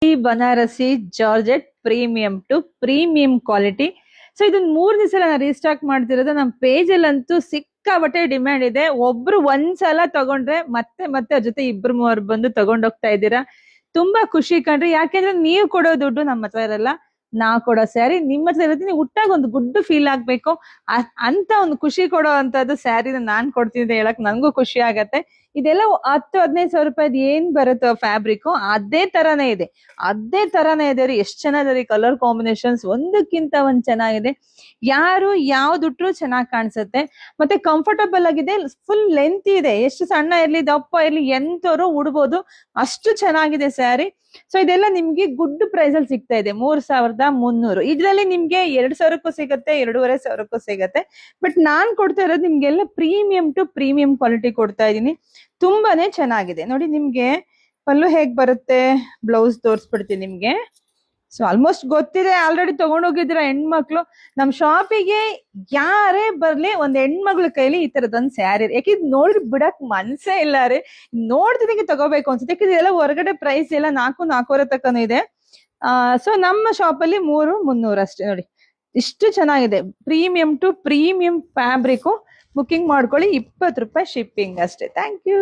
Banarasi georgette premium to premium quality. So ಇದನ್ನ 3 ದಿವಸ ನಾನು ರೀಸ್ಟಾಕ್ ಮಾಡ್ತಿರೋದು. ನಮ್ಮ ಪೇಜ್ ಅಲ್ಲಂತೂ ಸಿಕ್ಕಾಬಟ್ಟೆ ಡಿಮ್ಯಾಂಡ್ ಇದೆ. ಒಬ್ರು ಒಂದ್ಸಲ ತಗೊಂಡ್ರೆ ಮತ್ತೆ ಮತ್ತೆ ಅವ್ರ ಜೊತೆ 2-3 ಬಂದು ತಗೊಂಡೋಗ್ತಾ ಇದ್ದೀರಾ. ತುಂಬಾ ಖುಷಿ ಕಣ್ರಿ. ಯಾಕೆಂದ್ರೆ ನೀವು ಕೊಡೋ ದುಡ್ಡು ನಮ್ಮ ಹತ್ರ ಇರಲ್ಲ, ನಾವ್ ಕೊಡೋ ಸ್ಯಾರಿ ನಿಮ್ಮ ಹತ್ರ ಇರುತ್ತೆ. ನೀವು ಹುಟ್ಟಾಗ ಒಂದು ಗುಡ್ ಫೀಲ್ ಆಗ್ಬೇಕು ಅಂತ ಒಂದು ಖುಷಿ ಕೊಡೋ ಅಂತದ್ದು ಸ್ಯಾರಿನ ನಾನ್ ಕೊಡ್ತೀನಿ ಅಂತ ಹೇಳಕ್ ನನ್ಗೂ ಖುಷಿ ಆಗತ್ತೆ. ಇದೆಲ್ಲ 10-15 ಸಾವಿರ ರೂಪಾಯಿ ಏನ್ ಬರುತ್ತೋ ಫ್ಯಾಬ್ರಿಕ್ ಅದೇ ತರಾನೇ ಇದೆ, ಅದೇ ತರಾನೇ ಇದೆ ರೀ. ಎಷ್ಟ್ ಚೆನ್ನಾಗಿದೆ ಕಲರ್ ಕಾಂಬಿನೇಷನ್ಸ್, ಒಂದಕ್ಕಿಂತ ಒಂದ್ ಚೆನ್ನಾಗಿದೆ. ಯಾರು ಯಾವ್ದುಟ್ರು ಚೆನ್ನಾಗ್ ಕಾಣಿಸುತ್ತೆ, ಮತ್ತೆ ಕಂಫರ್ಟಬಲ್ ಆಗಿದೆ. ಫುಲ್ ಲೆಂತ್ ಇದೆ, ಎಷ್ಟು ಸಣ್ಣ ಇರ್ಲಿ ದಪ್ಪ ಇರ್ಲಿ ಎಂತವ್ರು ಉಡ್ಬೋದು, ಅಷ್ಟು ಚೆನ್ನಾಗಿದೆ ಸ್ಯಾರಿ. ಸೊ ಇದೆಲ್ಲ ನಿಮ್ಗೆ ಗುಡ್ ಪ್ರೈಸ್ ಅಲ್ಲಿ ಸಿಗ್ತಾ ಇದೆ, 3,300. ಇದ್ರಲ್ಲಿ ನಿಮ್ಗೆ 2,000ಕ್ಕೂ ಸಿಗತ್ತೆ, 2,500ಕ್ಕೂ ಸಿಗತ್ತೆ. ಬಟ್ ನಾನ್ ಕೊಡ್ತಾ ಇರೋದು ನಿಮ್ಗೆಲ್ಲ ಪ್ರೀಮಿಯಂ ಟು ಪ್ರೀಮಿಯಂ ಕ್ವಾಲಿಟಿ ಕೊಡ್ತಾ ಇದೀನಿ. ತುಂಬಾನೇ ಚೆನ್ನಾಗಿದೆ ನೋಡಿ. ನಿಮ್ಗೆ ಪಲ್ಲು ಹೇಗ್ ಬರುತ್ತೆ, ಬ್ಲೌಸ್ ತೋರ್ಸ್ಬಿಡ್ತೀನಿ ನಿಮ್ಗೆ. ಸೊ ಆಲ್ಮೋಸ್ಟ್ ಗೊತ್ತಿದೆ, ಆಲ್ರೆಡಿ ತಗೊಂಡೋಗಿದ್ದೀರಾ ಹೆಣ್ಮಕ್ಳು. ನಮ್ ಶಾಪಿಗೆ ಯಾರೇ ಬರ್ಲಿ ಒಂದ್ ಹೆಣ್ಮಕ್ಳ ಕೈಲಿ ಈ ತರದೊಂದ್ ಸ್ಯಾರಿ, ಯಾಕಿದ್ ನೋಡ್ರಿ ಬಿಡಕ್ ಮನ್ಸೇ ಇಲ್ಲ ರೀ. ನೋಡ್ತಿದಂಗೆ ತಗೋಬೇಕು ಅನ್ಸುತ್ತೆ. ಯಾಕಂದ್ರೆ ಇದೆಲ್ಲ ಹೊರಗಡೆ ಪ್ರೈಸ್ ಎಲ್ಲ 4,000-4,500 ತಕ್ಕನೂ ಇದೆ. ಸೊ ನಮ್ಮ ಶಾಪ್ ಅಲ್ಲಿ 3,300 ಅಷ್ಟೇ ನೋಡಿ. ಇಷ್ಟು ಚೆನ್ನಾಗಿದೆ, premium to premium fabric. Booking ಮಾಡ್ಕೊಳ್ಳಿ, 20 ರೂಪಾಯಿ ಶಿಪ್ಪಿಂಗ್ ಅಷ್ಟೇ. Thank you.